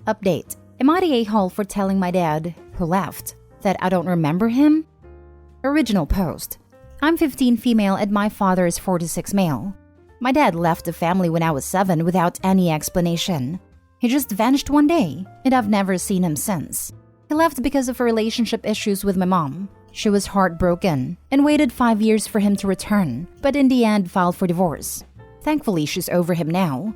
Update. Am I the a-hole for telling my dad, who left, that I don't remember him? Original post. I'm 15 female and my father is 46 male. My dad left the family when I was 7 without any explanation. He just vanished one day, and I've never seen him since. He left because of relationship issues with my mom. She was heartbroken and waited 5 years for him to return, but in the end filed for divorce. Thankfully, she's over him now.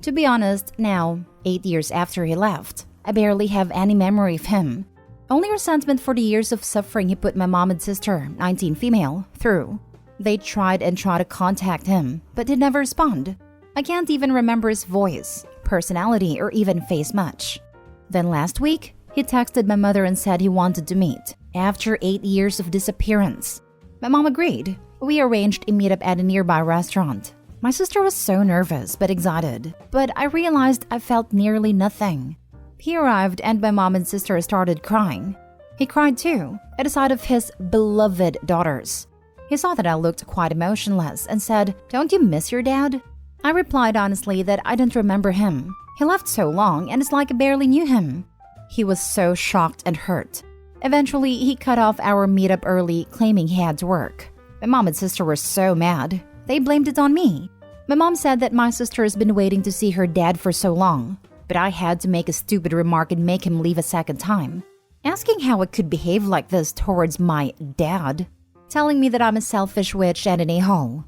To be honest, now, 8 years after he left, I barely have any memory of him. Only resentment for the years of suffering he put my mom and sister, 19 female, through. They tried to contact him, but did never respond. I can't even remember his voice, personality, or even face much. Then last week, he texted my mother and said he wanted to meet, after 8 years of disappearance. My mom agreed. We arranged a meetup at a nearby restaurant. My sister was so nervous but excited, but I realized I felt nearly nothing. He arrived and my mom and sister started crying. He cried too, at the sight of his beloved daughters. He saw that I looked quite emotionless and said, "Don't you miss your dad?" I replied honestly that I didn't remember him. He left so long and it's like I barely knew him. He was so shocked and hurt. Eventually, he cut off our meetup early, claiming he had to work. My mom and sister were so mad. They blamed it on me. My mom said that my sister has been waiting to see her dad for so long, but I had to make a stupid remark and make him leave a second time, asking how I could behave like this towards my dad, telling me that I'm a selfish witch and an a-hole.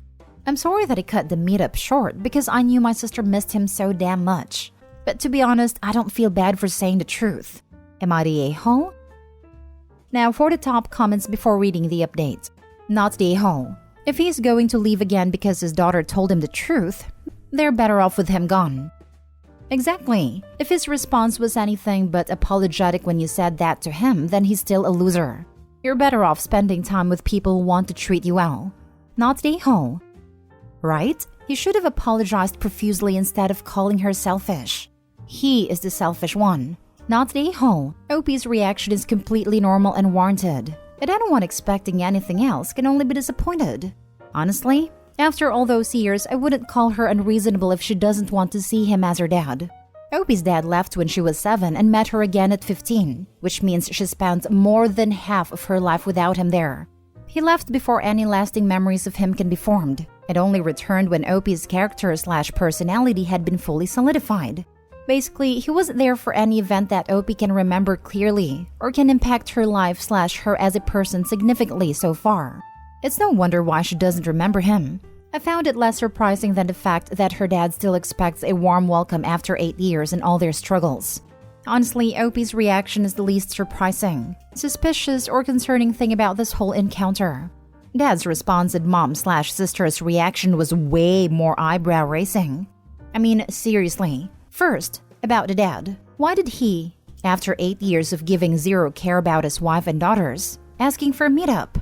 I'm sorry that I cut the meetup short because I knew my sister missed him so damn much. But to be honest, I don't feel bad for saying the truth. Am I the a-hole? Now for the top comments before reading the update. Not the a-hole. If he's going to leave again because his daughter told him the truth, they're better off with him gone. Exactly. If his response was anything but apologetic when you said that to him, then he's still a loser. You're better off spending time with people who want to treat you well. Not the a-hole. Right? He should have apologized profusely instead of calling her selfish. He is the selfish one, not the a-hole. OP's reaction is completely normal and warranted. And anyone expecting anything else can only be disappointed. Honestly, after all those years, I wouldn't call her unreasonable if she doesn't want to see him as her dad. OP's dad left when she was 7 and met her again at 15, which means she spent more than half of her life without him there. He left before any lasting memories of him can be formed, and only returned when OP's character/personality had been fully solidified. Basically, he wasn't there for any event that OP can remember clearly or can impact her life/her as a person significantly so far. It's no wonder why she doesn't remember him. I found it less surprising than the fact that her dad still expects a warm welcome after 8 years and all their struggles. Honestly, OP's reaction is the least surprising, suspicious, or concerning thing about this whole encounter. Dad's response and mom/sister's reaction was way more eyebrow-raising. I mean, seriously. First, about the dad. Why did he, after 8 years of giving zero care about his wife and daughters, asking for a meetup?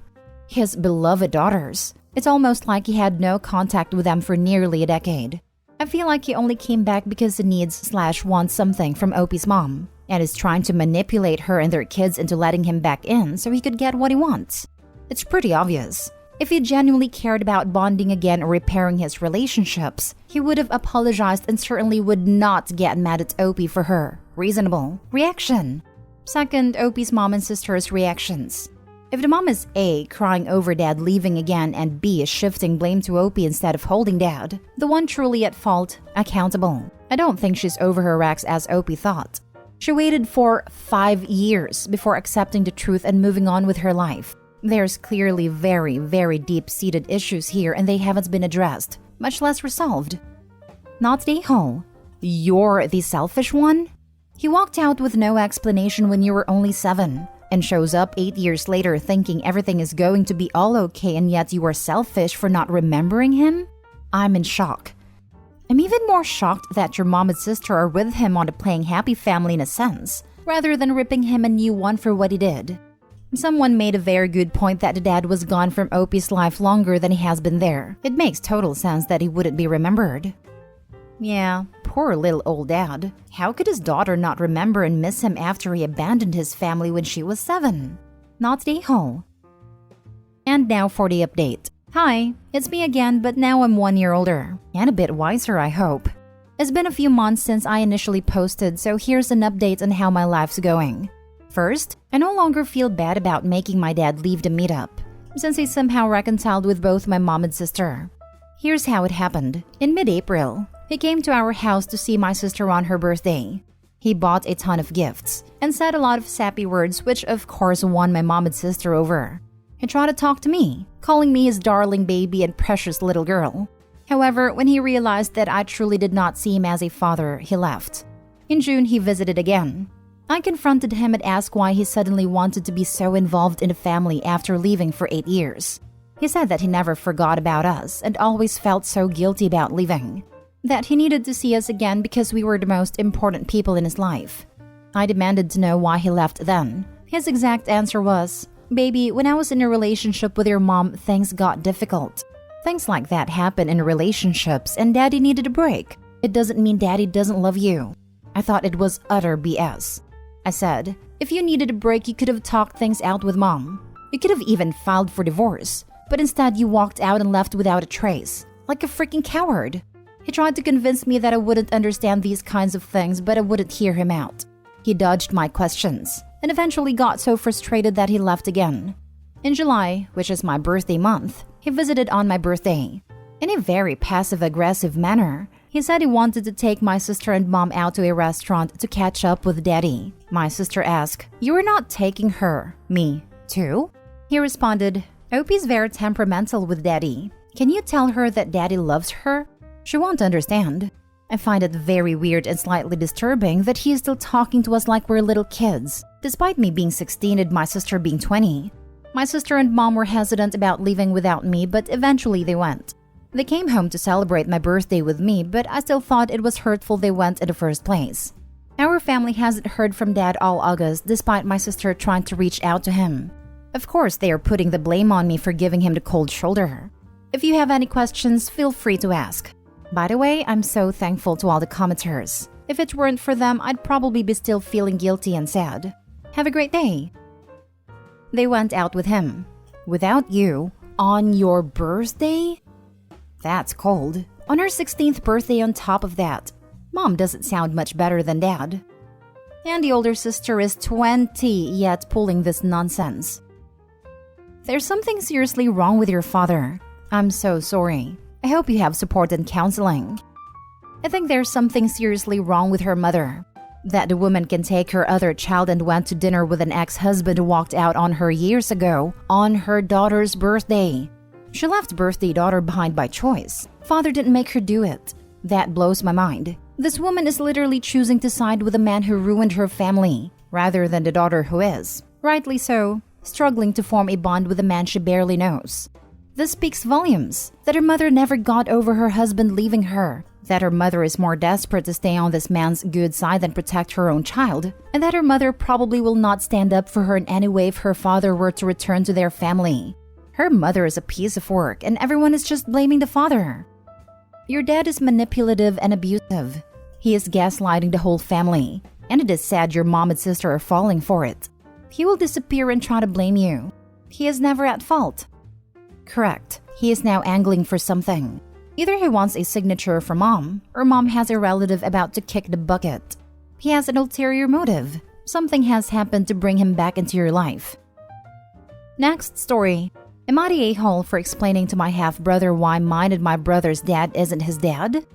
His beloved daughters. It's almost like he had no contact with them for nearly a decade. I feel like he only came back because he needs/wants something from OP's mom, and is trying to manipulate her and their kids into letting him back in so he could get what he wants. It's pretty obvious. If he genuinely cared about bonding again or repairing his relationships, he would have apologized and certainly would not get mad at OP for her reasonable reaction. Second, OP's mom and sister's reactions. If the mom is A, crying over dad leaving again, and B, is shifting blame to OP instead of holding dad, the one truly at fault, accountable. I don't think she's over her racks as OP thought. She waited for 5 years before accepting the truth and moving on with her life. There's clearly very, very deep-seated issues here and they haven't been addressed, much less resolved. Not the a-hole. You're the selfish one? He walked out with no explanation when you were only 7, and shows up 8 years later thinking everything is going to be all okay and yet you are selfish for not remembering him? I'm in shock. I'm even more shocked that your mom and sister are with him on the playing happy family in a sense, rather than ripping him a new one for what he did. Someone made a very good point that the dad was gone from OP's life longer than he has been there. It makes total sense that he wouldn't be remembered. Yeah, poor little old dad. How could his daughter not remember and miss him after he abandoned his family when she was 7? Not the a-hole. And now for the update. Hi, it's me again, but now I'm 1 year older. And a bit wiser, I hope. It's been a few months since I initially posted, so here's an update on how my life's going. First, I no longer feel bad about making my dad leave the meetup, since he somehow reconciled with both my mom and sister. Here's how it happened. In mid-April, he came to our house to see my sister on her birthday. He bought a ton of gifts and said a lot of sappy words, which of course won my mom and sister over. He tried to talk to me, calling me his darling baby and precious little girl. However, when he realized that I truly did not see him as a father, he left. In June, he visited again. I confronted him and asked why he suddenly wanted to be so involved in the family after leaving for 8 years. He said that he never forgot about us and always felt so guilty about leaving, that he needed to see us again because we were the most important people in his life. I demanded to know why he left then. His exact answer was, "Baby, when I was in a relationship with your mom, things got difficult. Things like that happen in relationships and Daddy needed a break. It doesn't mean Daddy doesn't love you." I thought it was utter BS. I said, "If you needed a break, you could have talked things out with Mom. You could have even filed for divorce. But instead, you walked out and left without a trace, like a freaking coward." He tried to convince me that I wouldn't understand these kinds of things, but I wouldn't hear him out. He dodged my questions and eventually got so frustrated that he left again. In July, which is my birthday month, he visited on my birthday. In a very passive-aggressive manner, he said he wanted to take my sister and mom out to a restaurant to catch up with Daddy. My sister asked, "You are not taking her, me, too?" He responded, "Opie's very temperamental with Daddy. Can you tell her that Daddy loves her? She won't understand." I find it very weird and slightly disturbing that he is still talking to us like we're little kids, despite me being 16 and my sister being 20. My sister and mom were hesitant about leaving without me, but eventually they went. They came home to celebrate my birthday with me, but I still thought it was hurtful they went in the first place. Our family hasn't heard from Dad all August, despite my sister trying to reach out to him. Of course, they are putting the blame on me for giving him the cold shoulder. If you have any questions, feel free to ask. By the way, I'm so thankful to all the commenters. If it weren't for them, I'd probably be still feeling guilty and sad. Have a great day. They went out with him. Without you? On your birthday? That's cold. On her 16th birthday on top of that. Mom doesn't sound much better than Dad. And the older sister is 20 yet pulling this nonsense. There's something seriously wrong with your father. I'm so sorry. I hope you have support and counseling. I think there's something seriously wrong with her mother. That the woman can take her other child and went to dinner with an ex-husband who walked out on her years ago on her daughter's birthday. She left birthday daughter behind by choice. Father didn't make her do it. That blows my mind. This woman is literally choosing to side with a man who ruined her family, rather than the daughter who is, rightly so, struggling to form a bond with a man she barely knows. This speaks volumes, that her mother never got over her husband leaving her, that her mother is more desperate to stay on this man's good side than protect her own child, and that her mother probably will not stand up for her in any way if her father were to return to their family. Her mother is a piece of work, and everyone is just blaming the father. Your dad is manipulative and abusive. He is gaslighting the whole family, and it is sad your mom and sister are falling for it. He will disappear and try to blame you. He is never at fault. Correct. He is now angling for something. Either he wants a signature from Mom, or Mom has a relative about to kick the bucket. He has an ulterior motive. Something has happened to bring him back into your life. Next story. Am I the a-hole for explaining to my half-brother why mine and my brother's dad isn't his dad?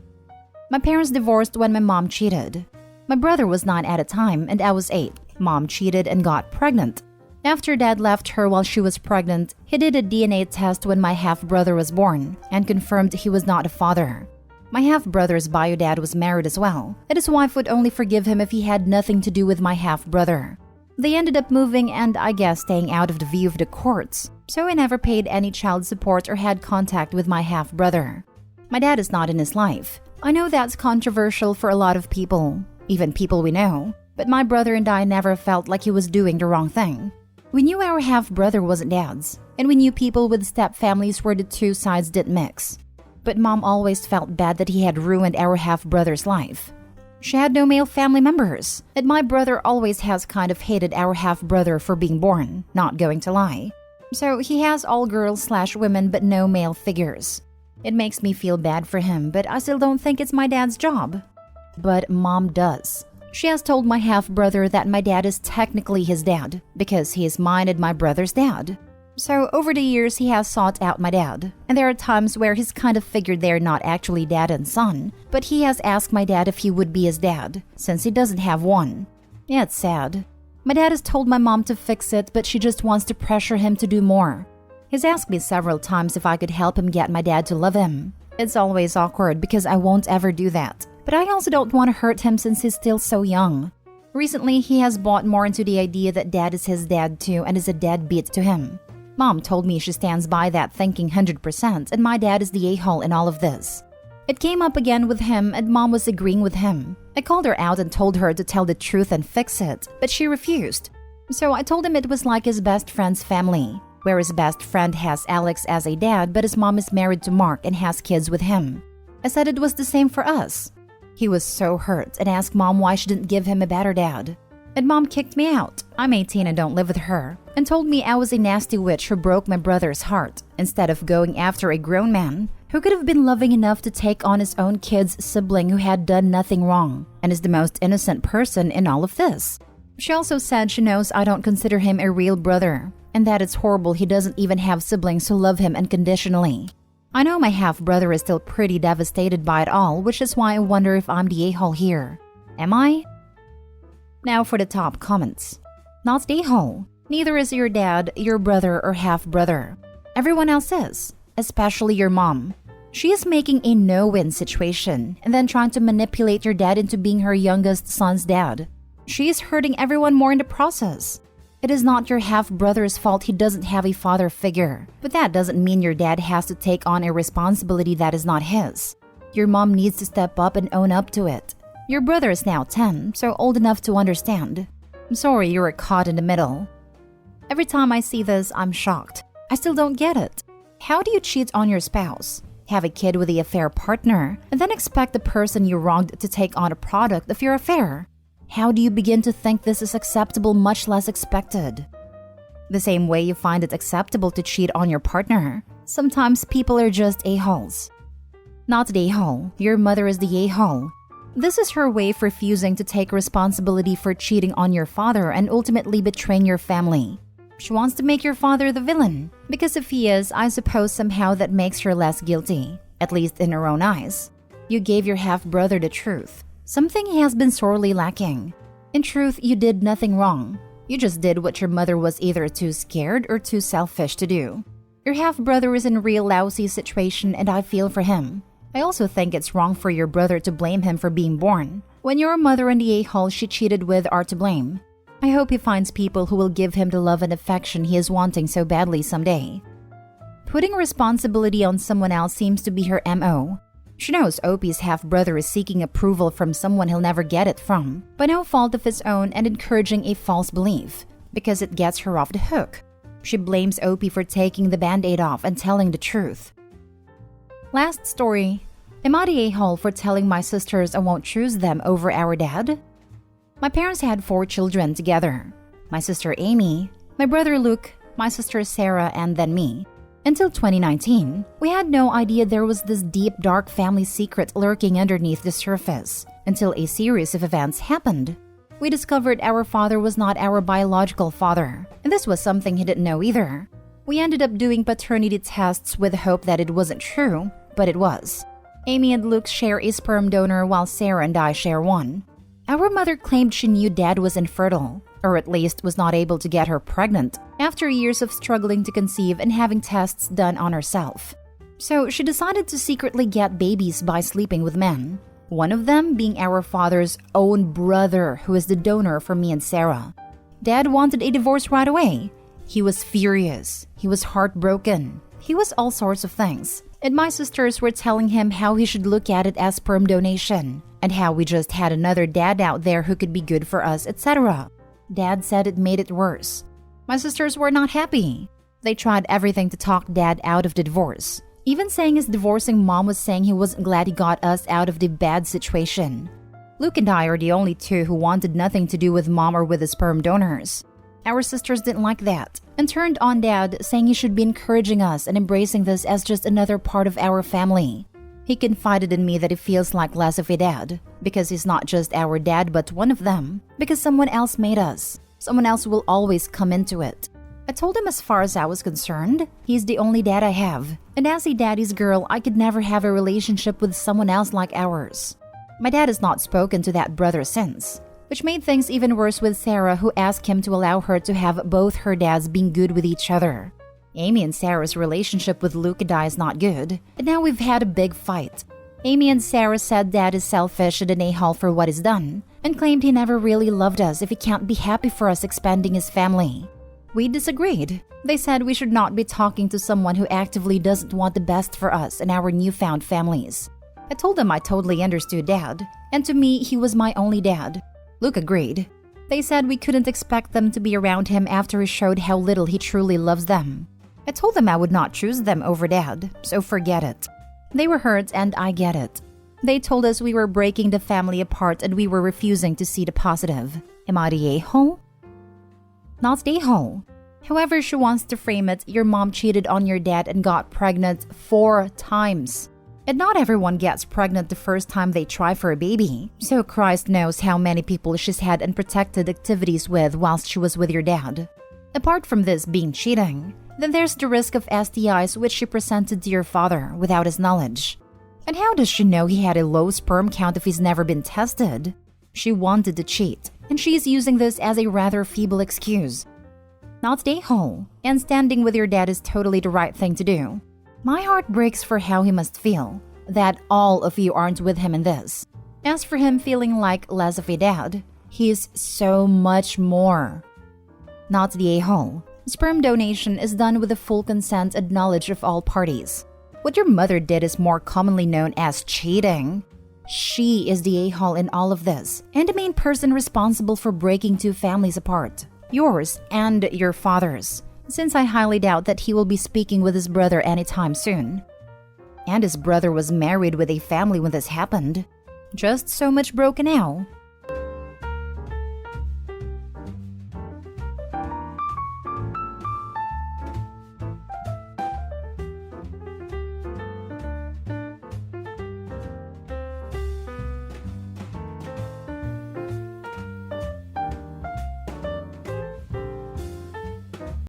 My parents divorced when my mom cheated. My brother was 9 at a time and I was 8. Mom cheated and got pregnant. After Dad left her while she was pregnant, he did a DNA test when my half-brother was born and confirmed he was not a father. My half-brother's bio dad was married as well, and his wife would only forgive him if he had nothing to do with my half-brother. They ended up moving and I guess staying out of the view of the courts, so I never paid any child support or had contact with my half-brother. My dad is not in his life. I know that's controversial for a lot of people, even people we know, but my brother and I never felt like he was doing the wrong thing. We knew our half-brother wasn't Dad's, and we knew people with step-families where the two sides didn't mix. But Mom always felt bad that he had ruined our half-brother's life. She had no male family members, and my brother always has kind of hated our half-brother for being born, not going to lie. So he has all girls/women but no male figures. It makes me feel bad for him, but I still don't think it's my dad's job. but mom does. She has told my half-brother that my dad is technically his dad because he is mine and my brother's dad. So over the years, he has sought out my dad, and there are times where he's kind of figured they're not actually dad and son, but he has asked my dad if he would be his dad, since he doesn't have one. Yeah, it's sad. My dad has told my mom to fix it, but she just wants to pressure him to do more. He's asked me several times if I could help him get my dad to love him. It's always awkward because I won't ever do that, but I also don't want to hurt him since he's still so young. Recently, he has bought more into the idea that dad is his dad too and is a deadbeat to him. Mom told me she stands by that thinking 100%, and my dad is the a-hole in all of this. It came up again with him, and mom was agreeing with him. I called her out and told her to tell the truth and fix it, but she refused. So I told him it was like his best friend's family, where his best friend has Alex as a dad, but his mom is married to Mark and has kids with him. I said it was the same for us. He was so hurt and asked mom why she didn't give him a better dad. And mom kicked me out. I'm 18 and don't live with her, and told me I was a nasty witch who broke my brother's heart, instead of going after a grown man who could have been loving enough to take on his own kid's sibling who had done nothing wrong and is the most innocent person in all of this. She also said she knows I don't consider him a real brother, and that it's horrible he doesn't even have siblings who love him unconditionally. I know my half-brother is still pretty devastated by it all, which is why I wonder if I'm the a-hole here. Am I? Now for the top comments. Not the a-hole. Neither is your dad, your brother, or half-brother. Everyone else is, especially your mom. She is making a no-win situation and then trying to manipulate your dad into being her youngest son's dad. She is hurting everyone more in the process. It is not your half-brother's fault he doesn't have a father figure, but that doesn't mean your dad has to take on a responsibility that is not his. Your mom needs to step up and own up to it. Your brother is now 10, so old enough to understand. I'm sorry you were caught in the middle. Every time I see this, I'm shocked. I still don't get it. How do you cheat on your spouse, have a kid with the affair partner, and then expect the person you wronged to take on a product of your affair? How do you begin to think this is acceptable, much less expected? The same way you find it acceptable to cheat on your partner, sometimes people are just a-holes. Not the a-hole, your mother is the a-hole. This is her way of refusing to take responsibility for cheating on your father and ultimately betraying your family. She wants to make your father the villain, because if he is, I suppose somehow that makes her less guilty, at least in her own eyes. You gave your half-brother the truth, something he has been sorely lacking. In truth, you did nothing wrong. You just did what your mother was either too scared or too selfish to do. Your half-brother is in a real lousy situation and I feel for him. I also think it's wrong for your brother to blame him for being born, when your mother and the a-hole she cheated with are to blame. I hope he finds people who will give him the love and affection he is wanting so badly someday. Putting responsibility on someone else seems to be her MO. She knows Opie's half-brother is seeking approval from someone he'll never get it from, by no fault of his own and encouraging a false belief, because it gets her off the hook. She blames Opie for taking the band-aid off and telling the truth. Last story. Am I the a-hole for telling my sisters I won't choose them over our dad? My parents had 4 children together. My sister Amy, my brother Luke, my sister Sarah, and then me. Until 2019, we had no idea there was this deep, dark family secret lurking underneath the surface, until a series of events happened. We discovered our father was not our biological father, and this was something he didn't know either. We ended up doing paternity tests with the hope that it wasn't true, but it was. Amy and Luke share a sperm donor while Sarah and I share one. Our mother claimed she knew dad was infertile, or at least was not able to get her pregnant, after years of struggling to conceive and having tests done on herself. So she decided to secretly get babies by sleeping with men, one of them being our father's own brother, who is the donor for me and Sarah. Dad wanted a divorce right away. He was furious. He was heartbroken. He was all sorts of things. And my sisters were telling him how he should look at it as sperm donation, and how we just had another dad out there who could be good for us, etc. Dad said it made it worse. My sisters were not happy. They tried everything to talk Dad out of the divorce, even saying his divorcing mom was saying he wasn't glad he got us out of the bad situation. Luke and I are the only 2 who wanted nothing to do with mom or with the sperm donors. Our sisters didn't like that and turned on Dad, saying he should be encouraging us and embracing this as just another part of our family. He confided in me that he feels like less of a dad because he's not just our dad but one of them, because someone else made us. Someone else will always come into it. I told him as far as I was concerned, he's the only dad I have, and as a daddy's girl, I could never have a relationship with someone else like ours. My dad has not spoken to that brother since, which made things even worse with Sarah, who asked him to allow her to have both her dads being good with each other. Amy and Sarah's relationship with Luke and I is not good, and now we've had a big fight. Amy and Sarah said Dad is selfish and an a-hole for what he's done, and claimed he never really loved us if he can't be happy for us expanding his family. We disagreed. They said we should not be talking to someone who actively doesn't want the best for us and our newfound families. I told them I totally understood Dad, and to me, he was my only dad. Luke agreed. They said we couldn't expect them to be around him after he showed how little he truly loves them. I told them I would not choose them over Dad, so forget it. They were hurt and I get it. They told us we were breaking the family apart and we were refusing to see the positive. Am I the a-hole? Not the a-hole. However she wants to frame it, your mom cheated on your dad and got pregnant 4 times. And not everyone gets pregnant the first time they try for a baby. So Christ knows how many people she's had unprotected activities with whilst she was with your dad. Apart from this being cheating, then there's the risk of STIs which she presented to your father without his knowledge. And how does she know he had a low sperm count if he's never been tested? She wanted to cheat, and she's using this as a rather feeble excuse. Not the a-hole, and standing with your dad is totally the right thing to do. My heart breaks for how he must feel, that all of you aren't with him in this. As for him feeling like less of a dad, he is so much more. Not the a-hole. Sperm donation is done with the full consent and knowledge of all parties. What your mother did is more commonly known as cheating. She is the a-hole in all of this, and the main person responsible for breaking 2 families apart. Yours and your father's, since I highly doubt that he will be speaking with his brother anytime soon. And his brother was married with a family when this happened. Just so much broken now.